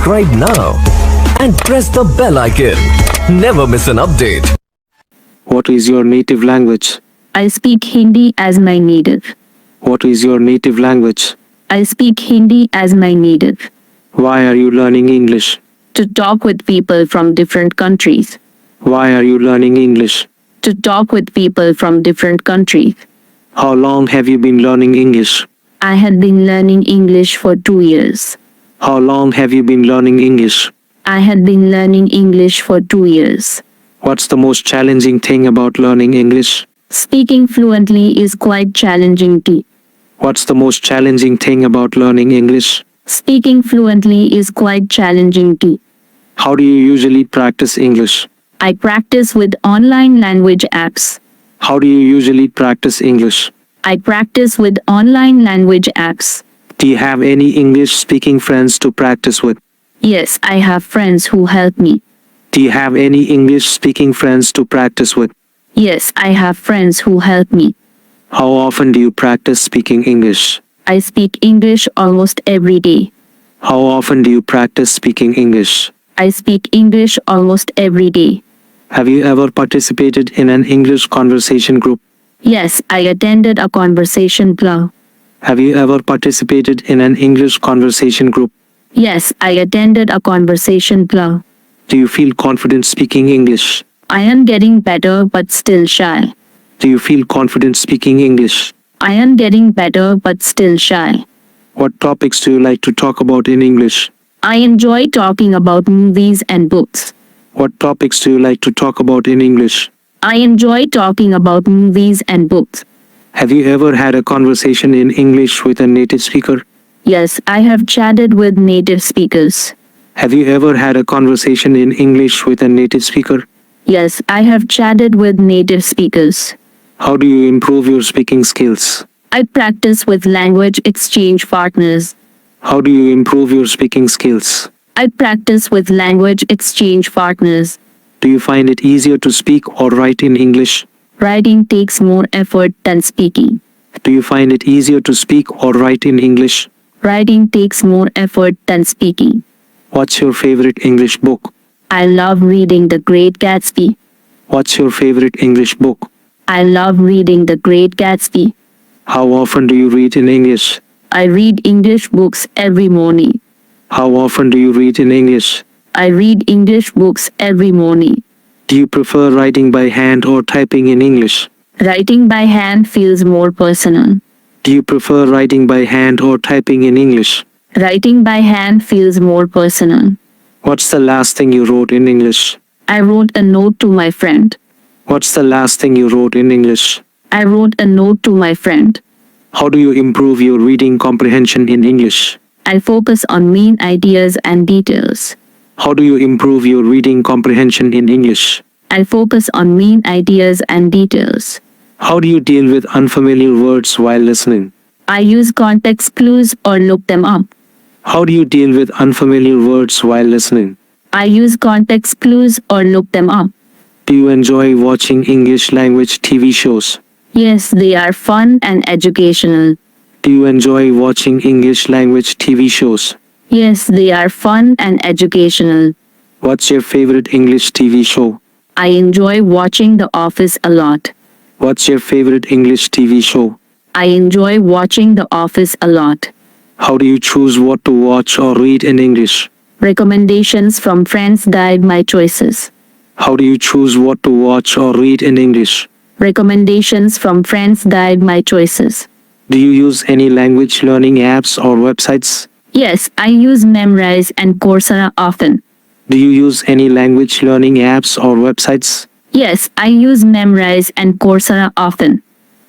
subscribe now and press the bell icon. Never miss an update. What is your native language? I speak Hindi as my native. What is your native language? I speak Hindi as my native. Why are you learning English? To talk with people from different countries. Why are you learning English? To talk with people from different countries. How long have you been learning English? I had been learning English for 2 years. How long have you been learning English? I had been learning English for 2 years. What's the most challenging thing about learning English? Speaking fluently is quite challenging too. What's the most challenging thing about learning English? Speaking fluently is quite challenging too. How do you usually practice English? I practice with online language apps. How do you usually practice English? I practice with online language apps. Do you have any English-speaking friends to practice with? Yes, I have friends who help me. Do you have any English-speaking friends to practice with? Yes, I have friends who help me. How often do you practice speaking English? I speak English almost every day. How often do you practice speaking English? I speak English almost every day. Have you ever participated in an English conversation group? Yes, I attended a conversation club. Have you ever participated in an English conversation group? Yes, I attended a conversation club. Do you feel confident speaking English? I am getting better but still shy. Do you feel confident speaking English? I am getting better but still shy. What topics do you like to talk about in English? I enjoy talking about movies and books. What topics do you like to talk about in English? I enjoy talking about movies and books. Have you ever had a conversation in English with a native speaker? Yes, I have chatted with native speakers. Have you ever had a conversation in English with a native speaker? Yes, I have chatted with native speakers. How do you improve your speaking skills? I practice with language exchange partners. How do you improve your speaking skills? I practice with language exchange partners. Do you find it easier to speak or write in English? Writing takes more effort than speaking. Do you find it easier to speak or write in English? Writing takes more effort than speaking. What's your favorite English book? I love reading The Great Gatsby. What's your favorite English book? I love reading The Great Gatsby. How often do you read in English? I read English books every morning. How often do you read in English? I read English books every morning. Do you prefer writing by hand or typing in English? Writing by hand feels more personal. Do you prefer writing by hand or typing in English? Writing by hand feels more personal. What's the last thing you wrote in English? I wrote a note to my friend. What's the last thing you wrote in English? I wrote a note to my friend. How do you improve your reading comprehension in English? I focus on main ideas and details. How do you improve your reading comprehension in English? I focus on main ideas and details. How do you deal with unfamiliar words while listening? I use context clues or look them up. How do you deal with unfamiliar words while listening? I use context clues or look them up. Do you enjoy watching English language TV shows? Yes, they are fun and educational. Do you enjoy watching English language TV shows? Yes, they are fun and educational. What's your favorite English TV show? I enjoy watching The Office a lot. What's your favorite English TV show? I enjoy watching The Office a lot. How do you choose what to watch or read in English? Recommendations from friends guide my choices. How do you choose what to watch or read in English? Recommendations from friends guide my choices. Do you use any language learning apps or websites? Yes, I use Memrise and Coursera often. Do you use any language learning apps or websites? Yes, I use Memrise and Coursera often.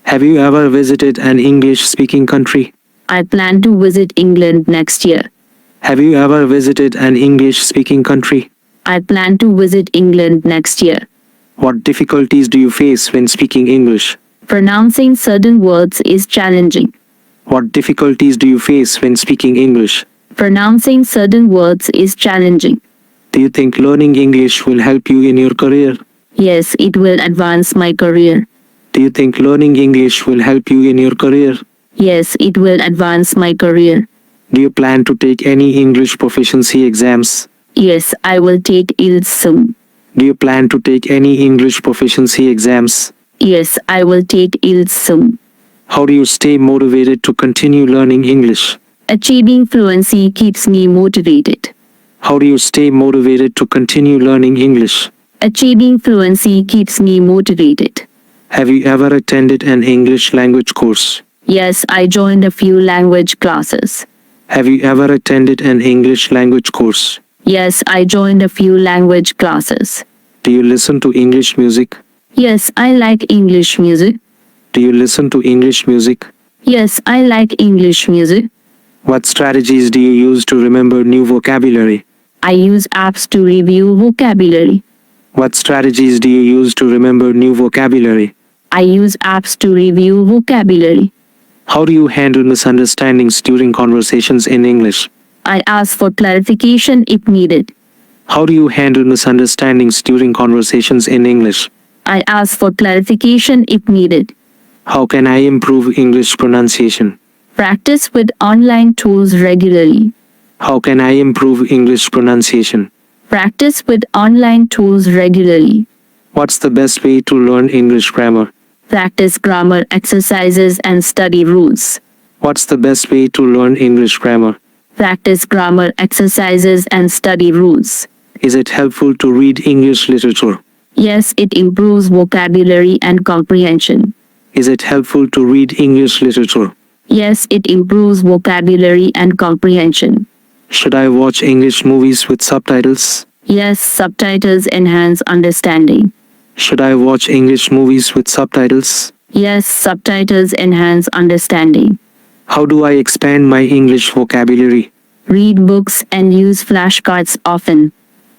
Have you ever visited an English-speaking country? I plan to visit England next year. Have you ever visited an English-speaking country? I plan to visit England next year. What difficulties do you face when speaking English? Pronouncing certain words is challenging. What difficulties do you face when speaking English? Pronouncing certain words is challenging. Do you think learning English will help you in your career? Yes, it will advance my career. Do you think learning English will help you in your career? Yes, it will advance my career. Do you plan to take any English proficiency exams? Yes, I will take IELTS soon. Do you plan to take any English proficiency exams? Yes, I will take IELTS soon. How do you stay motivated to continue learning English? Achieving fluency keeps me motivated. How do you stay motivated to continue learning English? Achieving fluency keeps me motivated. Have you ever attended an English language course? Yes, I joined a few language classes. Have you ever attended an English language course? Yes, I joined a few language classes. Do you listen to English music? Yes, I like English music. Do you listen to English music? Yes, I like English music. What strategies do you use to remember new vocabulary? I use apps to review vocabulary. What strategies do you use to remember new vocabulary? I use apps to review vocabulary. How do you handle misunderstandings during conversations in English? I ask for clarification if needed. How do you handle misunderstandings during conversations in English? I ask for clarification if needed. How can I improve English pronunciation? Practice with online tools regularly. How can I improve English pronunciation? Practice with online tools regularly. What's the best way to learn English grammar? Practice grammar exercises and study rules. What's the best way to learn English grammar? Practice grammar exercises and study rules. Is it helpful to read English literature? Yes, it improves vocabulary and comprehension. Is it helpful to read English literature? Yes, it improves vocabulary and comprehension. Should I watch English movies with subtitles? Yes, subtitles enhance understanding. Should I watch English movies with subtitles? Yes, subtitles enhance understanding. How do I expand my English vocabulary? Read books and use flashcards often.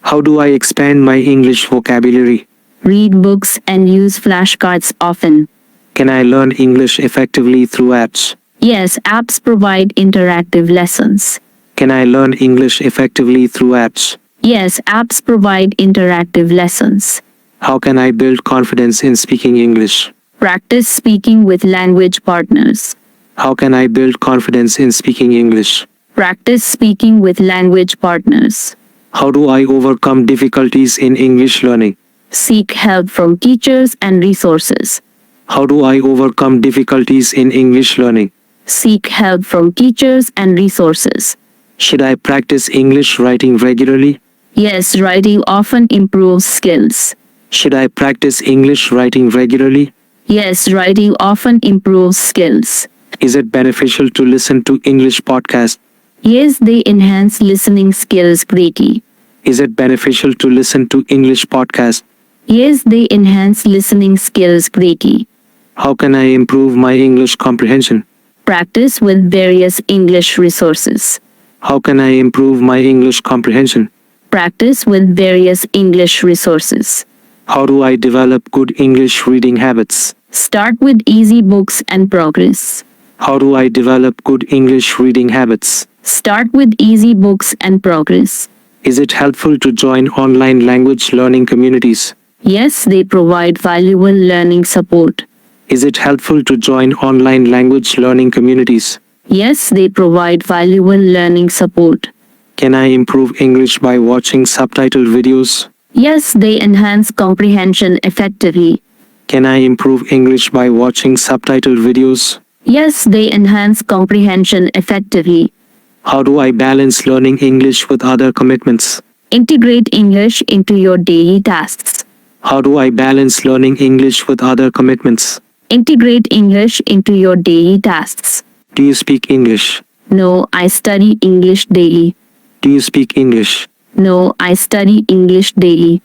How do I expand my English vocabulary? Read books and use flashcards often. Can I learn English effectively through apps? Yes, apps provide interactive lessons. Can I learn English effectively through apps? Yes, apps provide interactive lessons. How can I build confidence in speaking English? Practice speaking with language partners. How can I build confidence in speaking English? Practice speaking with language partners. How do I overcome difficulties in English learning? Seek help from teachers and resources. How do I overcome difficulties in English learning? Seek help from teachers and resources. Should I practice English writing regularly? Yes, writing often improves skills. Should I practice English writing regularly? Yes, writing often improves skills. Is it beneficial to listen to English podcasts? Yes, they enhance listening skills greatly. Is it beneficial to listen to English podcasts? Yes, they enhance listening skills greatly. How can I improve my English comprehension? Practice with various English resources. How can I improve my English comprehension? Practice with various English resources. How do I develop good English reading habits? Start with easy books and progress. How do I develop good English reading habits? Start with easy books and progress. Is it helpful to join online language learning communities? Yes, they provide valuable learning support. Is it helpful to join online language learning communities? Yes, they provide valuable learning support. Can I improve English by watching subtitled videos? Yes, they enhance comprehension effectively. Can I improve English by watching subtitled videos? Yes, they enhance comprehension effectively. How do I balance learning English with other commitments? Integrate English into your daily tasks. How do I balance learning English with other commitments? Integrate English into your daily tasks. Do you speak English? No, I study English daily. Do you speak English? No, I study English daily.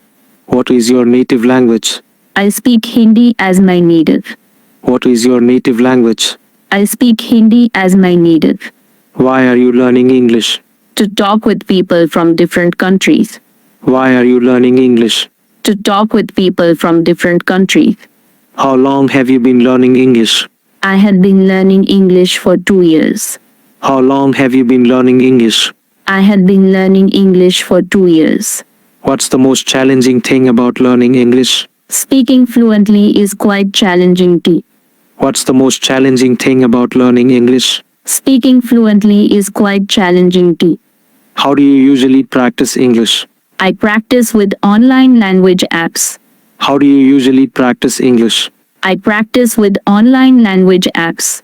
What is your native language? I speak Hindi as my native. What is your native language? I speak Hindi as my native. Why are you learning English? To talk with people from different countries. Why are you learning English? To talk with people from different countries. How long have you been learning English? I had been learning English for 2 years. How long have you been learning English? I had been learning English for 2 years. What's the most challenging thing about learning English? Speaking fluently is quite challenging too. What's the most challenging thing about learning English? Speaking fluently is quite challenging too. How do you usually practice English? I practice with online language apps. How do you usually practice English? I practice with online language apps.